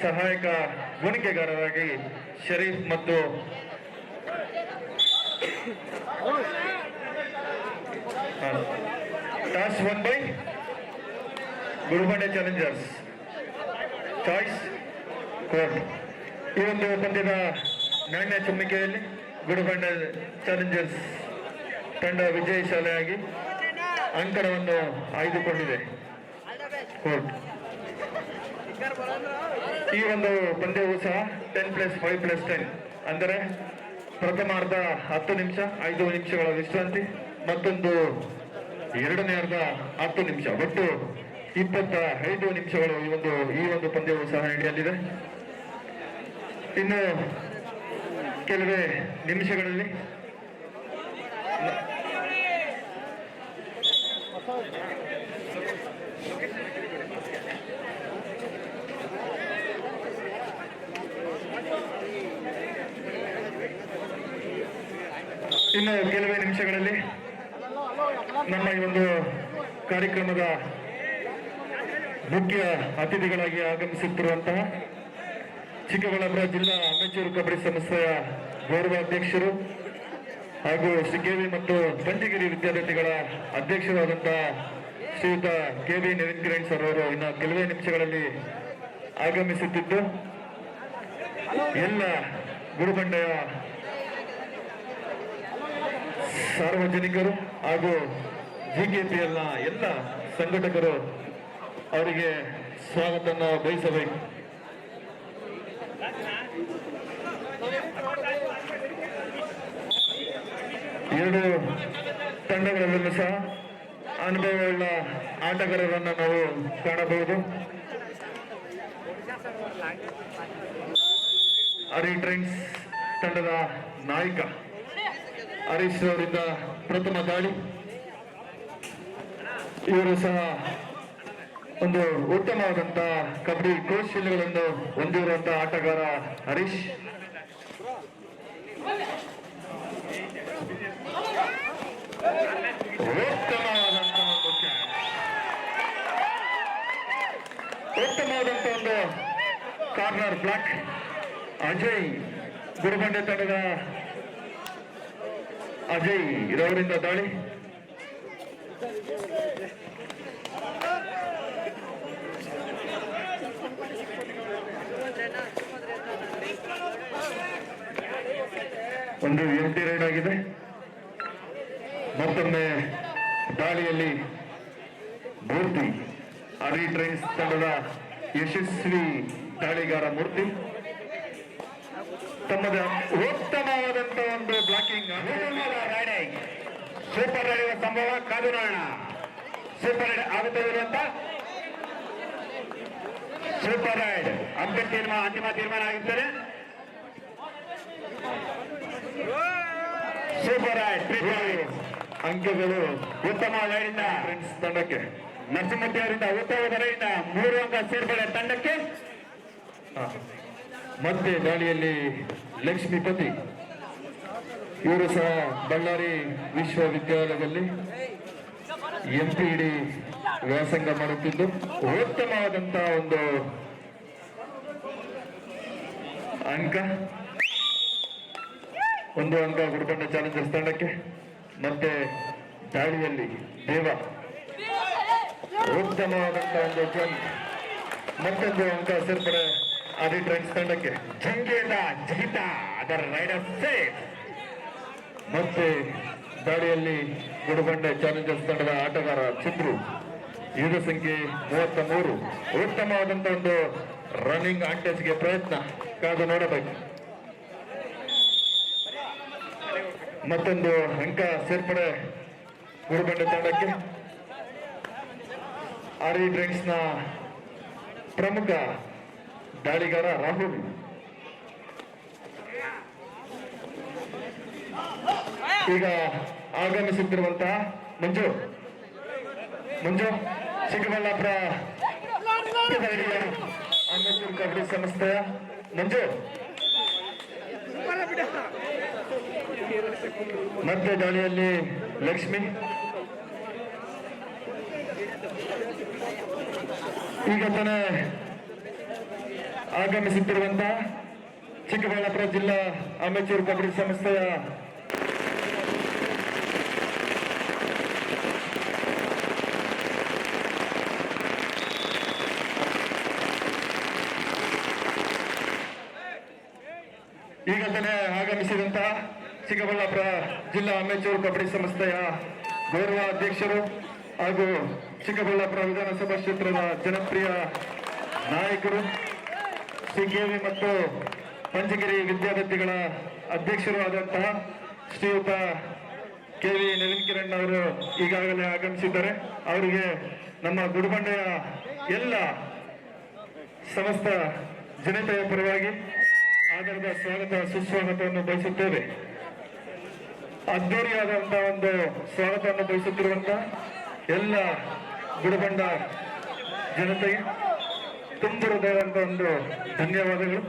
ಸಹಾಯಕ ಗುಣಿಕೆಗಾರರಾಗಿ ಶರೀಫ್ ಮತ್ತು toss 1 by Gurubande challengers choice court. ಈ ಒಂದು ಪಂದ್ಯದ ನಾಣ್ಯ ಚುಮ್ಮಿಕೆಯಲ್ಲಿ ಗುರುಬಂಡೆ ಚಾಲೆಂಜರ್ಸ್ ತಂಡ ವಿಜಯಶಾಲಿಯಾಗಿ ಅಂಕಣವನ್ನು ಆಯ್ದುಕೊಂಡಿದೆ ಕೋರ್ಟ್. ಈ ಒಂದು ಪಂದ್ಯವು ಸಹ 10+5+10 ಅಂದರೆ ಪ್ರಥಮಾರ್ಧ 10 ನಿಮಿಷ 5 ನಿಮಿಷಗಳ ವಿಶ್ರಾಂತಿ, ಮತ್ತೊಂದು ಎರಡನೇ ಅರ್ಧ 10 ನಿಮಿಷ, ಒಟ್ಟು 25 ನಿಮಿಷಗಳು ಈ ಒಂದು ಪಂದ್ಯವು ಸಹ ನಡೆಯಲಿದೆ. ಇನ್ನು ಕೆಲವೇ ನಿಮಿಷಗಳಲ್ಲಿ ನಮ್ಮ ಈ ಒಂದು ಕಾರ್ಯಕ್ರಮದ ಮುಖ್ಯ ಅತಿಥಿಗಳಾಗಿ ಆಗಮಿಸುತ್ತಿರುವಂತಹ ಚಿಕ್ಕಬಳ್ಳಾಪುರ ಜಿಲ್ಲಾ ಅಮೆಚೂರು ಕಬಡ್ಡಿ ಸಂಸ್ಥೆಯ ಗೌರವಾಧ್ಯಕ್ಷರು ಹಾಗೂ ಶೃಂಗೇರಿ ಮತ್ತು ಪಂಚಗಿರಿ ವಿದ್ಯಾರ್ಥಿಗಳ ಅಧ್ಯಕ್ಷರಾದಂತಹ ಶ್ರೀಯುತ ಕೆ.ವಿ. ನವೀನ್ ಕಿರಣ್ ಸರ್ ಅವರು ಇನ್ನು ಕೆಲವೇ ನಿಮಿಷಗಳಲ್ಲಿ ಆಗಮಿಸುತ್ತಿದ್ದು, ಎಲ್ಲ ಗುರುಬಂಡೆಯ ಸಾರ್ವಜನಿಕರು ಹಾಗೂ ಜಿಕೆಪಿಎಲ್ನ ಎಲ್ಲ ಸಂಘಟಕರು ಅವರಿಗೆ ಸ್ವಾಗತವನ್ನು ಬಯಸಬೇಕು. ಎರಡು ತಂಡಗಳಲ್ಲೂ ಸಹ ಅನುಭವವುಳ್ಳ ಆಟಗಾರರನ್ನು ನಾವು ಕಾಣಬಹುದು. ಹರಿ ಟ್ರೈನ್ಸ್ ತಂಡದ ನಾಯಕ ಹರೀಶ್ ಅವರಿಂದ ಪ್ರಥಮ ದಾಳಿ. ಇವರು ಸಹ ಒಂದು ಉತ್ತಮವಾದಂತಹ ಕಬಡ್ಡಿ ಕೌಶಲ್ಯಗಳನ್ನು ಹೊಂದಿರುವಂತಹ ಆಟಗಾರ ಹರೀಶ್. ಉತ್ತಮವಾದಂತಹ ಒಂದು ಕಾರ್ನರ್ ಬ್ಲಾಕ್. ಅಜಯ್ ಗುರುಬಂಡೆ ತಂಡದ ಅಜಯ್ ಇವರಿಂದ ದಾಳಿ. ಒಂದು ಎಂಟಿ ರೈಡ್ ಆಗಿದೆ. ಮತ್ತೊಮ್ಮೆ ದಾಳಿಯಲ್ಲಿ ಮೂರ್ತಿ, ಹರಿ ಟ್ರೈನ್ಸ್ ತಂಡದ ಯಶಸ್ವಿ ದಾಳಿಗಾರ ಮೂರ್ತಿ ತಮ್ಮದ ಉತ್ತಮವಾದಂತಹ ಒಂದು ಬ್ಲಾಕಿಂಗ್, ಸೂಪರ್ ರೈಡ್ ಸಂಭವ ಕಾದು ನೋಡೋಣ. ಸೂಪರ್ ರೈಡ್ ಆಗುತ್ತದೆ ಇರುವಂತ ಸೂಪರ್ ರೈಡ್ ಅಂತಿಮ ತೀರ್ಮಾನ ಆಗಿರ್ತಾರೆ. ಸೂಪರ್ ರೈಡ್ ಅಂಕಗಳು ಉತ್ತಮ ರೈಡಿಂದ ಫ್ರೆಂಡ್ಸ್ ತಂಡಕ್ಕೆ, ನರಸಿಂಹಮೂರ್ತಿ ಅವರಿಂದ ಉತ್ತಮವಾದ ರೈಡಿಂದ 3 ಅಂಕ ಸೇರ್ಪಡೆ ತಂಡಕ್ಕೆ. ಮತ್ತೆ ದಾಳಿಯಲ್ಲಿ ಲಕ್ಷ್ಮೀಪತಿ, ಇವರು ಸಹ ಬಳ್ಳಾರಿ ವಿಶ್ವವಿದ್ಯಾಲಯದಲ್ಲಿ ಎಂಪಿಡಿ ವ್ಯಾಸಂಗ ಮಾಡುತ್ತಿದ್ದು ಉತ್ತಮವಾದಂತಹ ಒಂದು ಅಂಕ, 1 ಅಂಕ ಗುರುಬಂಡೆ ಚಾಲೆಂಜರ್ಸ್ ತಂಡಕ್ಕೆ. ಮತ್ತೆ ದಾಳಿಯಲ್ಲಿ ದೇವ, ಉತ್ತಮವಾದಂತಹ ಒಂದು ಜಂಪ್, ಮತ್ತೊಂದು ಅಂಕ ಸೇರ್ಪಡೆ ಹರಿ ಟ್ರೈನ್ಸ್ ತಂಡಕ್ಕೆ. ಜಂಗೇದ ಜಿಗಿತ, ಅದರ ರೈಡರ್ ಸೇಫ್. ಮತ್ತೆ ದಾಳಿಯಲ್ಲಿ ಗುರುಬಂಡೆ ಚಾಲೆಂಜರ್ಸ್ ತಂಡದ ಆಟಗಾರ ಚಂದ್ರು, ಯುವ ಸಂಖ್ಯೆ 33, ಉತ್ತಮವಾದಂತ ಒಂದು ರನ್ನಿಂಗ್ ಆಂಟೇಜ್ಗೆ ಪ್ರಯತ್ನ, ಕಾದು ನೋಡಬೇಕು. ಮತ್ತೊಂದು ಅಂಕ ಸೇರ್ಪಡೆ ಗುರುಬಂಡೆ ತಂಡಕ್ಕೆ. ಹರಿ ಟ್ರೈನ್ಸ್ ನ ಪ್ರಮುಖ ದಾಳಿಗಾರ ರಾಹುಲ್. ಈಗ ಆಗಮಿಸುತ್ತಿರುವಂತಹ ಮಂಜು ಚಿಕ್ಕಬಳ್ಳಾಪುರ ಅಮೆಚೂರ್ ಕಬಡ್ಡಿ ಸಂಸ್ಥೆಯ ಮಂಜು. ಮತ್ತೆ ದಾಳಿಯಲ್ಲಿ ಲಕ್ಷ್ಮಿ. ಈಗ ತಾನೇ ಆಗಮಿಸುತ್ತಿರುವಂತಹ ಚಿಕ್ಕಬಳ್ಳಾಪುರ ಜಿಲ್ಲಾ ಅಮೆಚೂರ್ ಕಬಡ್ಡಿ ಸಂಸ್ಥೆಯ ಈಗ ತಾನೇ ಆಗಮಿಸಿದಂತಹ ಚಿಕ್ಕಬಳ್ಳಾಪುರ ಜಿಲ್ಲಾ ಅಮೆಚೂರ್ ಕಬಡ್ಡಿ ಸಂಸ್ಥೆಯ ಗೌರವ ಅಧ್ಯಕ್ಷರು ಹಾಗೂ ಚಿಕ್ಕಬಳ್ಳಾಪುರ ವಿಧಾನಸಭಾ ಕ್ಷೇತ್ರದ ಜನಪ್ರಿಯ ನಾಯಕರು ಶ್ರೀ ಕೆವಿ ಮತ್ತು ಪಂಚಗಿರಿ ವಿದ್ಯಾರ್ಥಿಗಳ ಅಧ್ಯಕ್ಷರು ಆದಂತಹ ಶ್ರೀಯುತ ಕೆವಿ ನವೀನ್ ಕಿರಣ್ ಅವರು ಈಗಾಗಲೇ ಆಗಮಿಸಿದ್ದಾರೆ. ಅವರಿಗೆ ನಮ್ಮ ಗುಡಿಬಂಡೆಯ ಎಲ್ಲ ಸಮಸ್ತ ಜನತೆಯ ಪರವಾಗಿ ಆಧಾರದ ಸ್ವಾಗತ ಸುಸ್ವಾಗತವನ್ನು ಬಯಸುತ್ತೇವೆ. ಅದ್ದೂರಿಯಾದಂತಹ ಒಂದು ಸ್ವಾಗತವನ್ನು ಬಯಸುತ್ತಿರುವಂತಹ ಎಲ್ಲ ಗುಡಿಬಂಡ ಜನತೆಗೆ ತುಂಬ ಹೃದಯವಂತ ಒಂದು ಧನ್ಯವಾದಗಳು.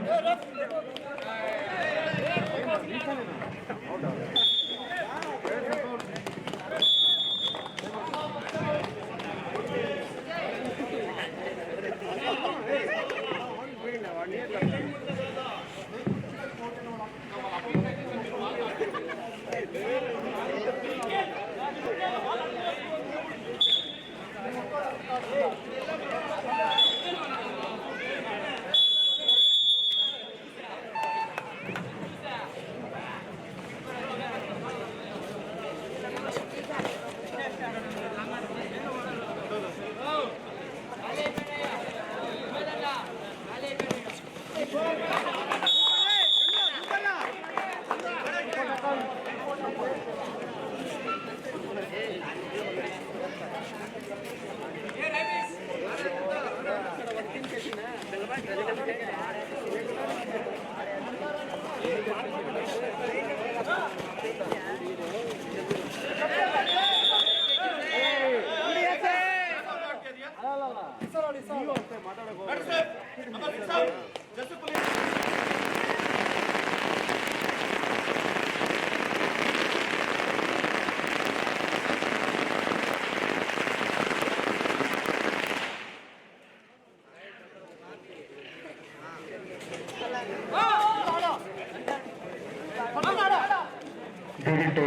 ದಯವಿಟ್ಟು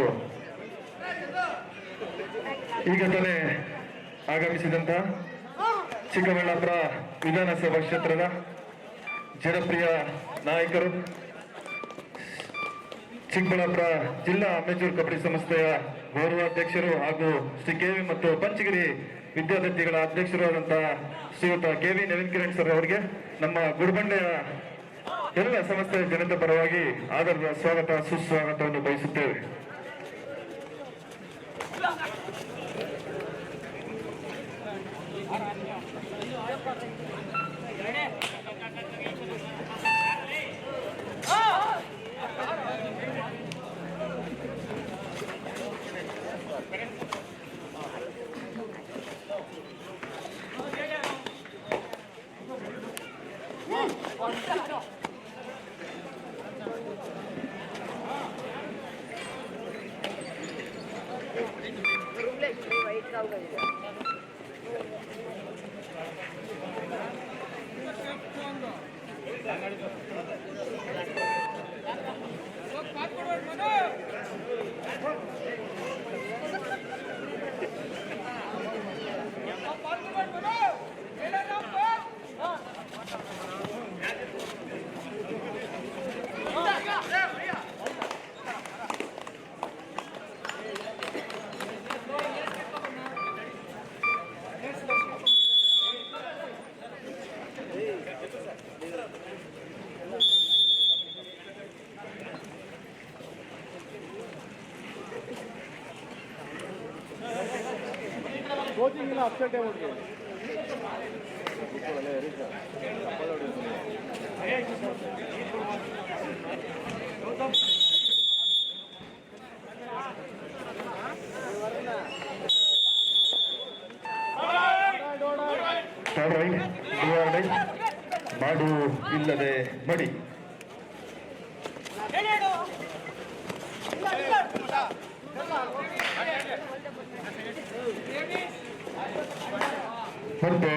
ಈಗ ತಾನೇ ಆಗಮಿಸಿದಂತ ಚಿಕ್ಕಬಳ್ಳಾಪುರ ವಿಧಾನಸಭಾ ಕ್ಷೇತ್ರದ ಜನಪ್ರಿಯ ನಾಯಕರು, ಚಿಕ್ಕಬಳ್ಳಾಪುರ ಜಿಲ್ಲಾ ಅಮೆಚೂರ್ ಕಬಡ್ಡಿ ಸಂಸ್ಥೆಯ ಗೌರವಾಧ್ಯಕ್ಷರು ಹಾಗೂ ಶ್ರೀ ಕೆವಿ ಮತ್ತು ಪಂಚಗಿರಿ ವಿದ್ಯಾರ್ಥಿಗಳ ಅಧ್ಯಕ್ಷರಾದಂತಹ ಶ್ರೀಯುತ ಕೆವಿ ನವೀನ್ ಕಿರಣ್ ಸರ್ ಅವರಿಗೆ ನಮ್ಮ ಗುಡಿಬಂಡೆಯ ಎಲ್ಲ ಸಂಸ್ಥೆಯ ಜನತೆ ಪರವಾಗಿ ಆಧಾರದ ಸ್ವಾಗತ ಸುಸ್ವಾಗತವನ್ನು ಬಯಸುತ್ತೇವೆ. ಕೋಚಿಂಗ್ ಇಲ್ಲ ಅಪ್ಸೆಟ್ ಆಗ್ಬಿಟ್ಟು ಮಾಡು ಇಲ್ಲದೆ ಮಡಿ. ಮತ್ತೆ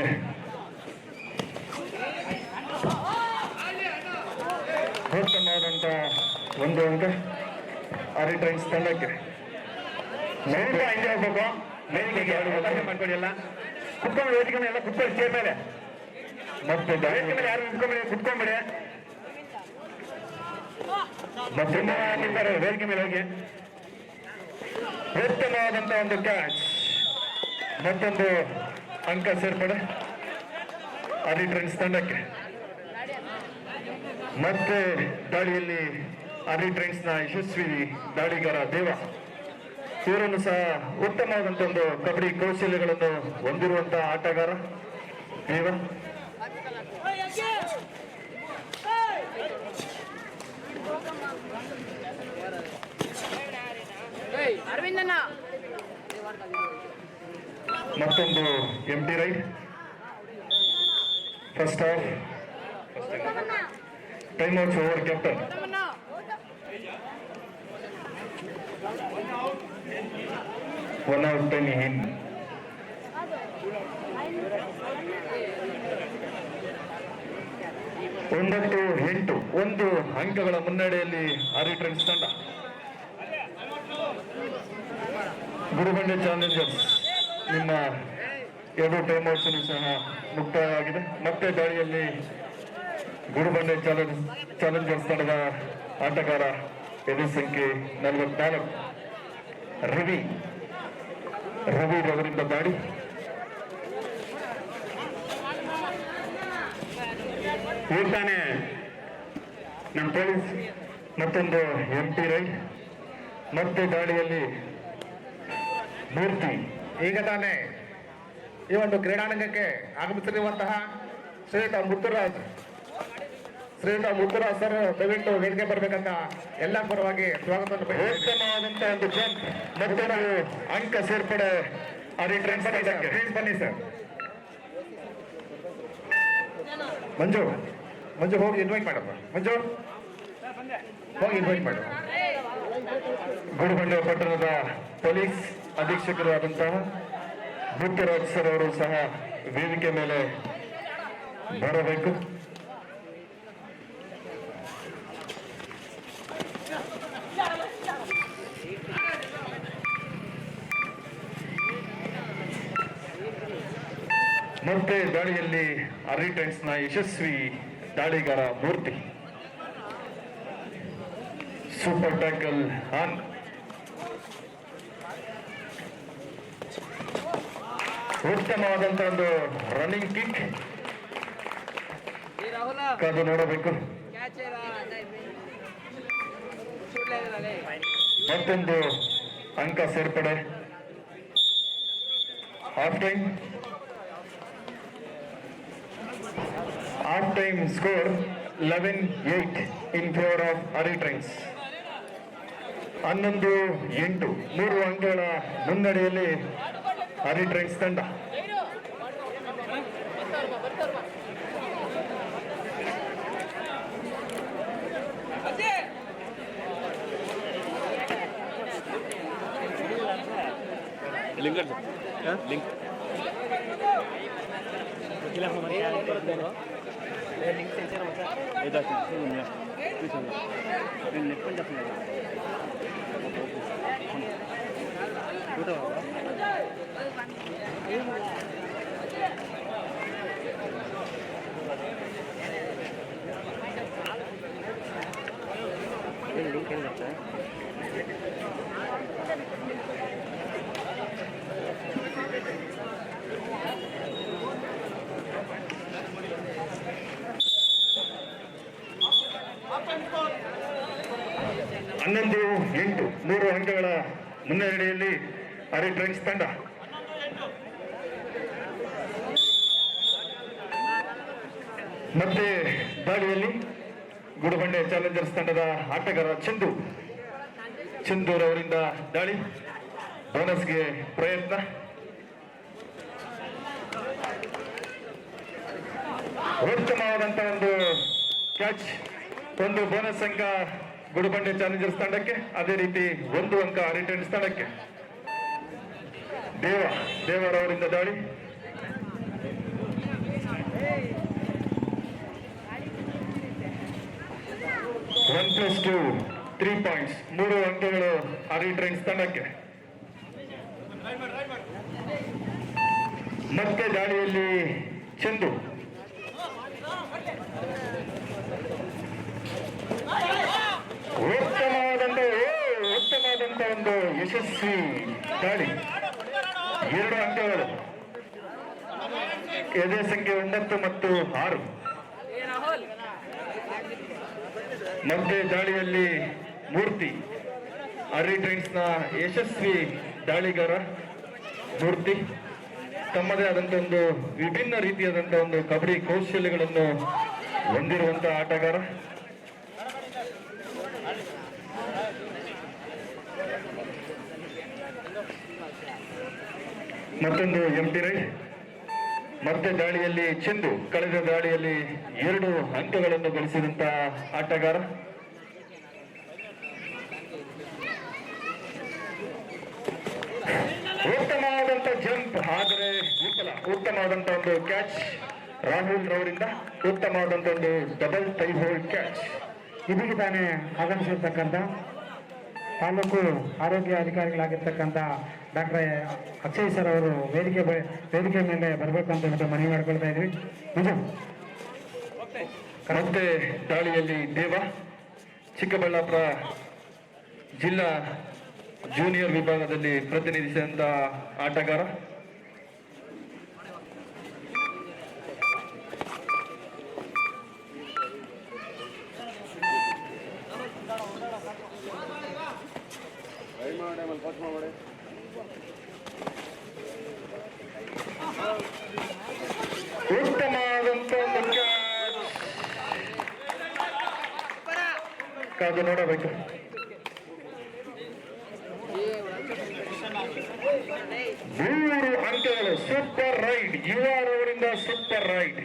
ಒಂದು ಅಂಕ ಆರಿ ಟ್ರೈನ್ಸ್ ತಂಡಕ್ಕೆ. ಸ್ವಲ್ಪ ಹಿಂದೆ ಹೋಗ್ಬೇಕು. ವೇದಿಕೆಗೆ ಅವಕಾಶ ಮಾಡ್ಕೊಳ್ಳಿ. ಎಲ್ಲ ಕುತ್ಕೊಂಡು ವೇದಿಕೆ ಮೇಲೆ ಎಲ್ಲ ಕುತ್ಕೊಳ್ಳಿ ಚೇರ್ ಮೇಲೆ. ಮತ್ತೆ ವೇದಿಕೆ ಮೇಲೆ ಯಾರು ನಿಂತ್ಕೊಂಬಿಡಿ, ಕುತ್ಕೊಂಬಿಡಿ. ಮತ್ತೆ ನಿಂತಾರೆ ವೇದಿಕೆ ಮೇಲೆ ಹೋಗಿ. ಉತ್ತಮವಾದಂತ ಒಂದು ಕ್ಯಾಚ್. ಮತ್ತೊಂದು ಅಂಕ ಸೇರ್ಪಡೆ ಆರಿ ಟ್ರೈನ್ಸ್ ತಂಡಕ್ಕೆ. ಮತ್ತೆ ದಾಳಿಯಲ್ಲಿ ಆರಿ ಟ್ರೈನ್ಸ್ ನ ಯಶಸ್ವಿ ದಾಳಿಗಾರ ದೇವ, ಇವರನ್ನು ಸಹ ಉತ್ತಮವಾದಂತ ಒಂದು ಕಬಡ್ಡಿ ಕೌಶಲ್ಯಗಳನ್ನು ಹೊಂದಿರುವಂತಹ ಆಟಗಾರ ದೇವ. ಅರವಿಂದಣ್ಣ ಮತ್ತೊಂದು empty raid. First half time out over captain. One out 10 in. ಒಂಬತ್ತು 8 ಒಂದು ಅಂಕಗಳ ಮುನ್ನಡೆಯಲ್ಲಿ ಆರಿ ಟ್ರೈನ್ಸ್ ತಂಡ. ಗುರುಬಂಡೆ ಚಾಲೆಂಜರ್ಸ್ ನಿಮ್ಮ 2 ಟೈಮ್ ಔಟ್ಸ್ ಸಹ ಮುಕ್ತಾಯವಾಗಿದೆ. ಮತ್ತೆ ದಾಳಿಯಲ್ಲಿ ಗುರುಬಂಡೆ ಚಾಲೆಂಜರ್ಸ್ ತಂಡದ ಆಟಗಾರ ಎದೆ ಸಂಖ್ಯೆ 44 ರವಿ ಅವರಿಂದ ದಾಳಿ. ಇರ್ತಾನೆ ನಮ್ಮ ಪೊಲೀಸ್. ಮತ್ತೊಂದು ಎಂಟಿ ರೈಡ್. ಮತ್ತೆ ದಾಳಿಯಲ್ಲಿ ಮೂರ್ತಿ. ಈಗ ತಾನೇ ಈ ಒಂದು ಕ್ರೀಡಾಂಗಣಕ್ಕೆ ಆಗಮಿಸಿರುವಂತಹ ಶ್ರೀಯುತ ಮುತ್ತುರಾಜ್ ಸರ್ ದಯವಿಟ್ಟು ವೇದಿಕೆ ಬರಬೇಕಂತ ಎಲ್ಲ ಪರವಾಗಿ ಸ್ವಾಗತವನ್ನು ಬಯಸುತ್ತೇನೆ. ಉತ್ತಮವಾದಂತಹ ಒಂದು ಜಂಪ್. ಮತ್ತೊಂದು ಅಂಕ ಸೇರ್ಪಡೆ ಆರಿ ಟ್ರೈನ್ಸ್ ತಂಡಕ್ಕೆ. ಪ್ಲೀಸ್ ಬನ್ನಿ ಸರ್. ಮಂಜು ಹೋಗಿ ಇನ್ವೈಟ್ ಮಾಡಪ್ಪ. ಮಂಜು ಹೋಗಿ ಇನ್ವೈಟ್ ಮಾಡು. ಗುರುಬಂಡೆ ಪಟ್ಟಣದ ಪೊಲೀಸ್ ಅಧೀಕ್ಷಕರು ಆದಂತಹ ಮುತ್ತುರಾಜ್ ಸರ್ ಅವರು ಸಹ ವೇದಿಕೆ ಮೇಲೆ ಬರಬೇಕು. ಮತ್ತೆ ದಾಳಿಯಲ್ಲಿ ಆರಿ ಟ್ರೈನ್ಸ್ ನ ಯಶಸ್ವಿ ದಾಳಿಗಾರ ಮೂರ್ತಿ. Super tackle on. ಉತ್ತಮವಾದಂತಹ ಒಂದು ರನ್ನಿಂಗ್ ಕಿಕ್. ಕಾದು ನೋಡಬೇಕು. ಮತ್ತೊಂದು ಅಂಕ ಸೇರ್ಪಡೆ. Half time score 11-8 in favour of Ari trains. 11-8 3 ಅಂಕಗಳ ಮುನ್ನಡೆಯಲ್ಲಿ ಆರಿ ಟ್ರೈನ್ಸ್ ತಂಡ. ಹನ್ನೊಂದು 8 3 ಅಂಕಗಳ ಮುನ್ನಡೆಯಲ್ಲಿ ಆರಿ ಟ್ರೈನ್ಸ್ ತಂಡ. ಮತ್ತೆ ದಾಳಿಯಲ್ಲಿ ಗುಡುಬಂಡೆ ಚಾಲೆಂಜರ್ಸ್ ತಂಡದ ಆಟಗಾರ ಚಂದೂರವರಿಂದ ದಾಳಿ. ಬೋನಸ್ಗೆ ಪ್ರಯತ್ನ. ಉತ್ತಮವಾದಂತಹ ಒಂದು ಕ್ಯಾಚ್. ಒಂದು ಬೋನಸ್ ಅಂಕ ಗುಡುಬಂಡೆ ಚಾಲೆಂಜರ್ಸ್ ತಂಡಕ್ಕೆ, ಅದೇ ರೀತಿ 1 ಅಂಕ ಆರಿ ಟ್ರೈನ್ಸ್ ತಂಡಕ್ಕೆ. ದೇವರವರಿಂದ ದಾಳಿ. +2 3 ಪಾಯಿಂಟ್ಸ್, 3 ಅಂಕಗಳು ಆರ್ವಿ ಟ್ರೈನ್ಸ್ ತಂಡಕ್ಕೆ. ಮತ್ತೆ ದಾಳಿಯಲ್ಲಿ ಚಂದು. ಉತ್ತಮವಾದಂತ ಒಂದು ಯಶಸ್ವಿ ದಾಳಿ, 2 ಅಂಕಗಳು. ಎದೆ ಸಂಖ್ಯೆ 9 ಮತ್ತು 6. ಮತ್ತೆ ದಾಳಿಯಲ್ಲಿ ಮೂರ್ತಿ, ಆರ್ವಿ ಟ್ರೈನ್ಸ್ ನ ಯಶಸ್ವಿ ದಾಳಿಗಾರ ಮೂರ್ತಿ, ತಮ್ಮದೇ ಆದಂತ ಒಂದು ವಿಭಿನ್ನ ರೀತಿಯಾದಂತ ಒಂದು ಕಬಡ್ಡಿ ಕೌಶಲ್ಯಗಳನ್ನು ಹೊಂದಿರುವಂತಹ ಆಟಗಾರ. ಮತ್ತೊಂದು ಎಂಟಿ ರೈಡ್. ಮತ್ತೆ ದಾಳಿಯಲ್ಲಿ ಚಂದು, ಕಳೆದ ದಾಳಿಯಲ್ಲಿ 2 ಅಂಕಗಳನ್ನು ಗಳಿಸಿದಂತಹ ಆಟಗಾರ. ಉತ್ತಮವಾದಂತ ಜಂಪ್, ಆದರೆ ವಿಫಲ. ಉತ್ತಮವಾದಂತ ಒಂದು ಕ್ಯಾಚ್ ರಾಹುಲ್ ರವರಿಂದ, ಉತ್ತಮವಾದಂತ ಒಂದು ಡಬಲ್ ಟೈ ಹೋಲ್ಡ್ ಕ್ಯಾಚ್. ಇದೀಗ ತಾನೇ ಆಗಮಿಸಿರ್ತಕ್ಕಂಥ ತಾಲೂಕು ಆರೋಗ್ಯ ಅಧಿಕಾರಿಗಳಾಗಿರ್ತಕ್ಕಂಥ ಡಾಕ್ಟರ್ ಅಕ್ಷಯ್ ಸರ್ ಅವರು ವೇದಿಕೆ ಮೇಲೆ ಬರಬೇಕು ಅಂತ ಹೇಳ್ಬಿಟ್ಟು ಮನವಿ ಮಾಡ್ಕೊಳ್ತಾ ಇದ್ವಿ. ನಿಜ. ಮತ್ತೆ ದಾಳಿಯಲ್ಲಿ ದೇವ, ಚಿಕ್ಕಬಳ್ಳಾಪುರ ಜಿಲ್ಲಾ ಜೂನಿಯರ್ ವಿಭಾಗದಲ್ಲಿ ಪ್ರತಿನಿಧಿಸಿದಂತ ಆಟಗಾರ. ಉತ್ತಮವಾದಂತ ಒಂದು ಕಾದು ನೋಡಬೇಕು. ಮೂರು ಅಂಕಗಳು. ಸೂಪರ್ ರೈಡ್, ಯುವರವರಿಂದ super raid.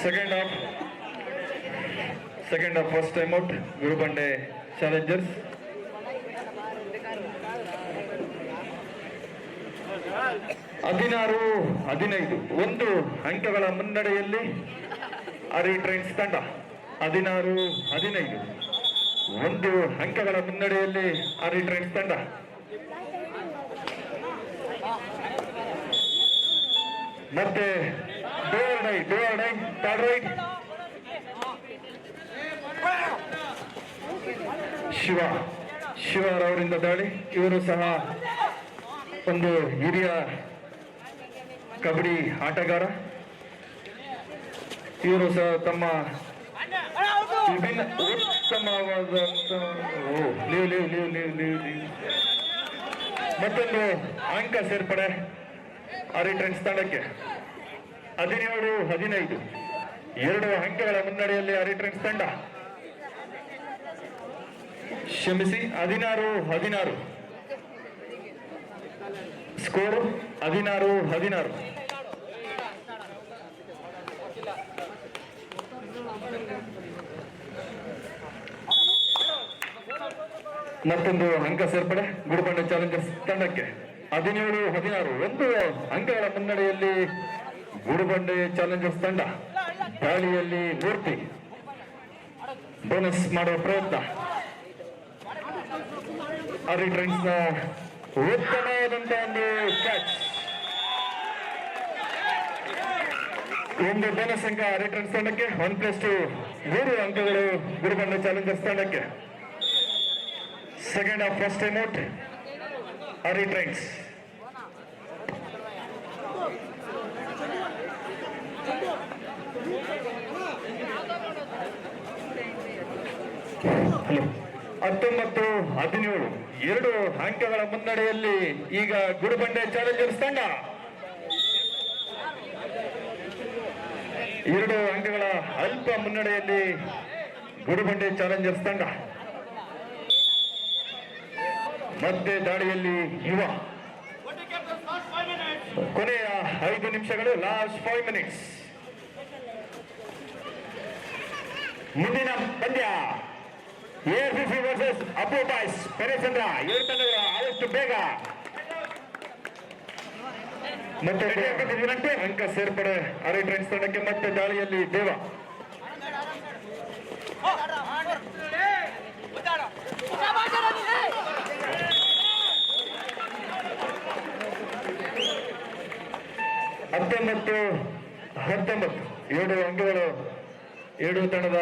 Second half first time out, Gurubande challengers. ಹದಿನಾರು 15, 1 ಅಂಕಗಳ ಮುನ್ನಡೆಯಲ್ಲಿ ಆರ್ವಿ ಟ್ರೈನ್ಸ್ ತಂಡ. 16-15, 1 ಅಂಕಗಳ ಮುನ್ನಡೆಯಲ್ಲಿ ಆರ್ವಿ ಟ್ರೈನ್ಸ್ ತಂಡ. ಮತ್ತೆ ಡೋರ್ ಡೈ ಥರ್ಡ್ ರೈಡ್. ಶಿವರವರಿಂದ ದಾಳಿ. ಇವರು ಸಹ ಒಂದು ಹಿರಿಯ ಕಬಡ್ಡಿ ಆಟಗಾರ. ಇವರು ಸಹ ತಮ್ಮ ವಿಭಿನ್ನ ಉತ್ತಮವಾದಂತ ಮತ್ತೊಂದು ಅಂಕ ಸೇರ್ಪಡೆ ಆರ್ವಿ ಟ್ರೈನ್ಸ್ ತಂಡಕ್ಕೆ. 17-15, 2 ಅಂಕಗಳ ಮುನ್ನಡೆಯಲ್ಲಿ ಆರ್ವಿ ಟ್ರೈನ್ಸ್ ತಂಡ. ಕ್ಷಮಿಸಿ, 16-16 ಸ್ಕೋರ್. 16-16. ಮತ್ತೊಂದು ಅಂಕ ಸೇರ್ಪಡೆ ಗುರುಬಂಡೆ ಚಾಲೆಂಜರ್ಸ್ ತಂಡಕ್ಕೆ. 17-16, 1 ಅಂಕಗಳ ಮುನ್ನಡೆಯಲ್ಲಿ ಗುರುಬಂಡೆ ಚಾಲೆಂಜರ್ಸ್ ತಂಡ. ದಾಳಿಯಲ್ಲಿ ಮೂರ್ತಿ ಬೋನಸ್ ಮಾಡುವ ಪ್ರಯತ್ನ. ಆರ್ವಿ ಟ್ರೈನ್ಸ್ ನ ಉತ್ತಮವಾದಂತ ಒಂದು ಕ್ಯಾಚ್. ಒಂದು ಬೋನಸ್ ಅಂಕ ಆರ್ವಿ ಟ್ರೈನ್ಸ್ ತಂಡಕ್ಕೆ. 1+2, 3 ಅಂಕಗಳು ಗುರುಬಂಡೆ ಚಾಲೆಂಜರ್ಸ್ ತಂಡಕ್ಕೆ. Second half first time out, ಆರ್ವಿ ಟ್ರೈನ್ಸ್. ಹಲೋ. 19-17, 2 ಅಂಕಗಳ ಮುನ್ನಡೆಯಲ್ಲಿ ಈಗ ಗುರುಬಂಡೆ ಚಾಲೆಂಜರ್ಸ್ ತಂಡ. 2 ಅಂಕಗಳ ಅಲ್ಪ ಮುನ್ನಡೆಯಲ್ಲಿ ಗುರುಬಂಡೆ ಚಾಲೆಂಜರ್ಸ್ ತಂಡ. ಮತ್ತೆ ದಾಳಿಯಲ್ಲಿ ಯುವ. ಕೊನೆಯ 5 ನಿಮಿಷಗಳು, ಲಾಸ್ಟ್ 5 ಮಿನಿಟ್ಸ್. ಮುಂದಿನ ಪಂದ್ಯ ARCC ವರ್ಸಸ್ ಅಪ್ಪು ಬಾಯ್ಸ್ ಪೆರೇಚಂದ್ರ. 2 ತಂಡಗಳು ಆದಷ್ಟು ಬೇಗ ಮತ್ತೆ ಅಂಕ ಸೇರ್ಪಡೆ ಆರ್ವಿ ಟ್ರೈನ್ಸ್ ತಂಡಕ್ಕೆ. ಮತ್ತೆ ದಾಳಿಯಲ್ಲಿ ದೇವ. ಹತ್ತೊಂಬತ್ತು 7 ಅಂಕಗಳು ಎರಡು ತಂಡದ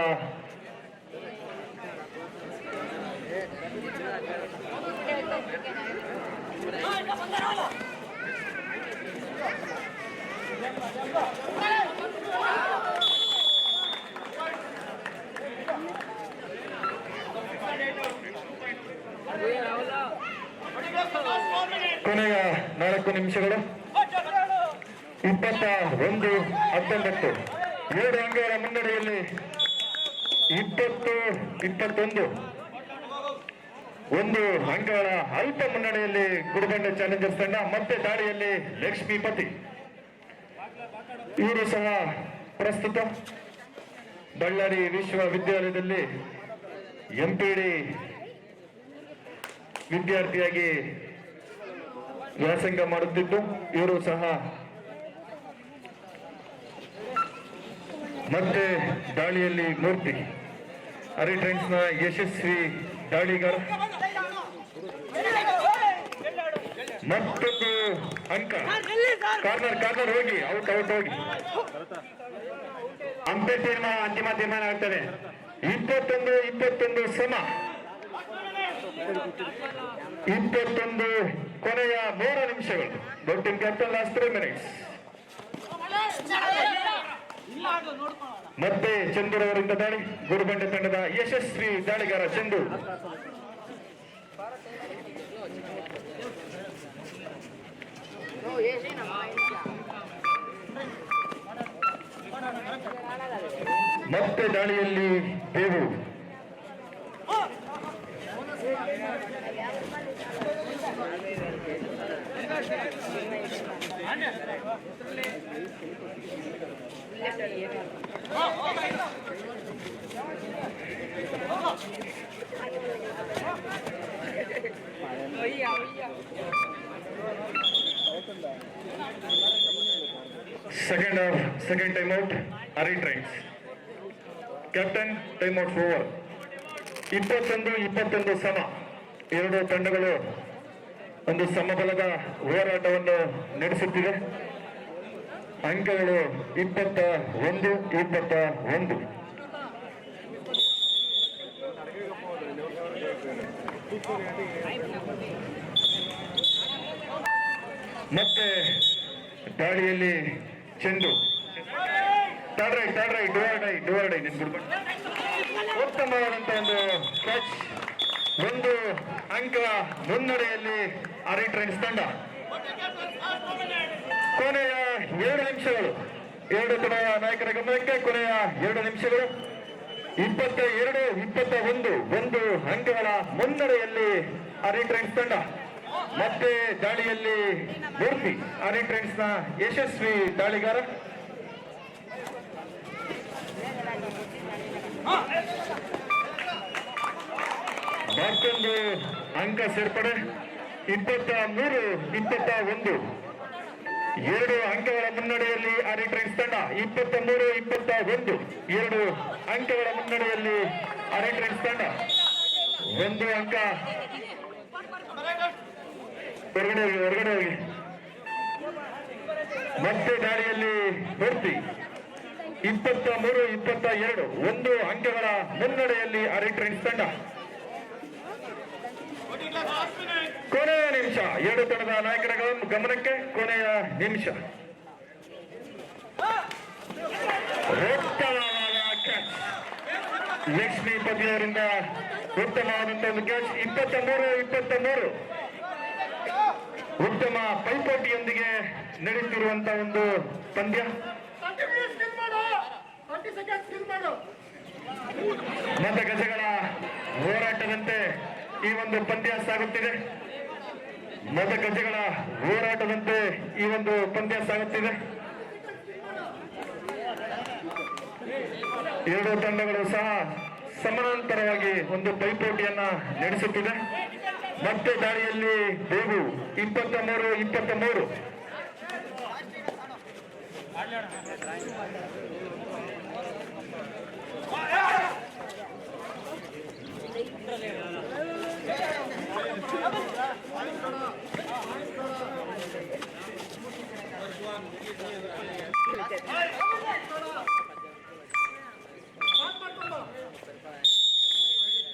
ಕೊನೆಯ 4 ನಿಮಿಷಗಳು 21-19 7 ಅಂಕಗಳ ಮುನ್ನಡೆಯಲ್ಲಿ 20-21 1 ಅಂಕಗಳ ಅಲ್ಪ ಮುನ್ನಡೆಯಲ್ಲಿ ಗುಡಿಬಂಡೆ ಚಾಲೆಂಜರ್ಸ್ ತಂಡ. ಮತ್ತೆ ದಾಳಿಯಲ್ಲಿ ಲಕ್ಷ್ಮೀಪತಿ ಇವರು ಸಹ ಪ್ರಸ್ತುತ ಬಳ್ಳಾರಿ ವಿಶ್ವವಿದ್ಯಾಲಯದಲ್ಲಿ ಎಂಪಿಡಿ ವಿದ್ಯಾರ್ಥಿಯಾಗಿ ವ್ಯಾಸಂಗ ಮಾಡುತ್ತಿದ್ದು ಇವರು ಸಹ ಮತ್ತೆ ದಾಳಿಯಲ್ಲಿ ಮೂರ್ತಿ ಅರಿಟ್ರೆಂಟ್ಸ್ನ ಯಶಸ್ವಿ ದಾಳಿಗಾರ. ಮತ್ತೊಂದು ಅಂಕ ಕಾರ್ನರ್ ಹೋಗಿ ಔಟ್ ಹೋಗಿ ಅಂತಿಮ ತೀರ್ಮಾನ ಆಗ್ತದೆ. 21-21 ಸಮ 21 ಕೊನೆಯ 3 ನಿಮಿಷಗಳು. Doctor captain last 3 minutes. ಮತ್ತೆ ಚಂದೂರವರಿಂದ ದಾಳಿ ಗುರುಬಂಡೆ ತಂಡದ ಯಶಸ್ವಿ ದಾಳಿಗಾರ ಚಂದು. ಮತ್ತೆ ದಾಳಿಯಲ್ಲಿ ದೇವು. ಸೆಕೆಂಡ್ ಟೈಮ್ ಔಟ್ ಅರಿಟ್ರೆಂಟ್ಸ್. Captain time out over. 21-21 ಸಮ. ಎರಡು ತಂಡಗಳು ಒಂದು ಸಮಬಲದ ಹೋರಾಟವನ್ನು ನಡೆಸುತ್ತಿವೆ. ಅಂಕಗಳು 21-21. ಮತ್ತೆ ದಾಳಿಯಲ್ಲಿ ಚೆಂಡು ಥರ್ಡ್ ರೈಟ್ ಡುವರ್ ಡೈ ಉತ್ತಮವಾದಂತಹ ಒಂದು ಕ್ಯಾಚ್. 1 ಅಂಕ ಮುನ್ನಡೆಯಲ್ಲಿ ಅರಿಟ್ರೆಂಟ್ಸ್ ತಂಡ. ಕೊನೆಯ 2 ನಿಮಿಷಗಳು. 2 ತಂಡದ ನಾಯಕರ ಗಮನಕ್ಕೆ ಕೊನೆಯ 2 ನಿಮಿಷಗಳು. 22-21 1 ಅಂಕಗಳ ಮುನ್ನಡೆಯಲ್ಲಿ ಅರಿಟ್ರೆಂಟ್ಸ್ ತಂಡ. ಮತ್ತೆ ದಾಳಿಯಲ್ಲಿ ಮೂರ್ತಿ ಅರಿಟ್ರೆಂಟ್ಸ್ನ ಯಶಸ್ವಿ ದಾಳಿಗಾರ. ಮತ್ತೊಂದು ಅಂಕ ಸೇರ್ಪಡೆ. 23-21 2 ಅಂಕಗಳ ಮುನ್ನಡೆಯಲ್ಲಿ ಅರಿಟ್ರೆಂಟ್ಸ್ ತಂಡ. 23-21 2 ಅಂಕಗಳ ಮುನ್ನಡೆಯಲ್ಲಿ ಅರಿಟ್ರೆಂಟ್ಸ್ ತಂಡ. 1 ಅಂಕ ಹೊರಗಡೆ ಹೋಗಿ. ಮತ್ತೆ ದಾಳಿಯಲ್ಲಿ ಮೂರ್ತಿ. 23-22 1 ಅಂಕಗಳ ಮುನ್ನಡೆಯಲ್ಲಿ ಅರಿಟ್ರೆಂಟ್ಸ್ ತಂಡ. ಕೊನೆಯ ನಿಮಿಷ. 2 ತಂಡದ ನಾಯಕರ ಗಮನಕ್ಕೆ ಕೊನೆಯ ನಿಮಿಷ. ಉತ್ತಮವಾದ ಕ್ಯಾಚ್ ಲಕ್ಷ್ಮೀಪತಿ ಅವರಿಂದ. ಉತ್ತಮವಾದಂತಹ ಒಂದು ಕ್ಯಾಚ್. 23-23 ಉತ್ತಮ ಪೈಪೋಟಿಯೊಂದಿಗೆ ನಡೆಯುತ್ತಿರುವಂತಹ ಒಂದು ಪಂದ್ಯ. ಮತಗಜಗಳ ಹೋರಾಟದಂತೆ ಈ ಒಂದು ಪಂದ್ಯ ಸಾಗುತ್ತಿದೆ. ಮತಗಜಗಳ ಹೋರಾಟದಂತೆ ಈ ಒಂದು ಪಂದ್ಯ ಸಾಗುತ್ತಿದೆ. 2 ತಂಡಗಳು ಸಹ ಸಮಾನಾಂತರವಾಗಿ ಒಂದು ಪೈಪೋಟಿಯನ್ನ ನಡೆಸುತ್ತಿದೆ. ಮತ್ತೆ ದಾಳಿಯಲ್ಲಿ ದೇವು. 23-23 2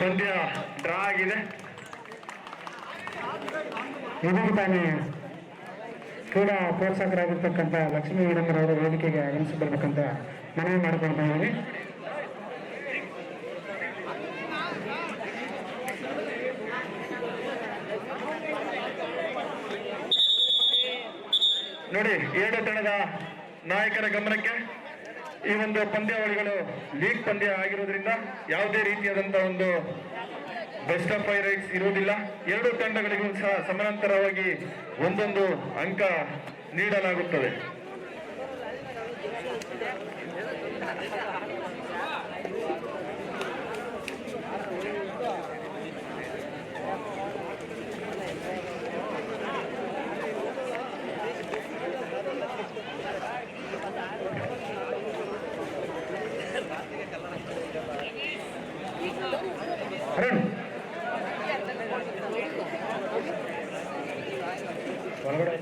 ಪಂದ್ಯ ಡ್ರಾ ಆಗಿದೆ. ಇದೀಗ ತಾನೇ ಕ್ರೀಡಾ ಪ್ರೋತ್ಸಾಹಕರಾಗಿರ್ತಕ್ಕಂಥ ಲಕ್ಷ್ಮೀ ಮೇಡಮ್ರವರು ವೇದಿಕೆಗೆ ಆಗಮಿಸಿ ಬರ್ಬೇಕಂತ ಮನವಿ ಮಾಡ್ಕೊಳ್ತಾ ಇದ್ದೀವಿ. ನೋಡಿ, ಎರಡು ತಂಡದ ನಾಯಕರ ಗಮನಕ್ಕೆ, ಈ ಒಂದು ಪಂದ್ಯಾವಳಿಗಳು ಲೀಗ್ ಪಂದ್ಯ ಆಗಿರೋದ್ರಿಂದ ಯಾವುದೇ ರೀತಿಯಾದಂತಹ ಒಂದು ಬೆಸ್ಟ್ ಆಫ್ 5 ರೈಡ್ಸ್ ಇರುವುದಿಲ್ಲ. ಎರಡು ತಂಡಗಳಿಗೂ ಸಹ ಸಮಾನಾಂತರವಾಗಿ ಒಂದೊಂದು ಅಂಕ ನೀಡಲಾಗುತ್ತದೆ. ಅರುಣ್ ಒಳಗಡೆ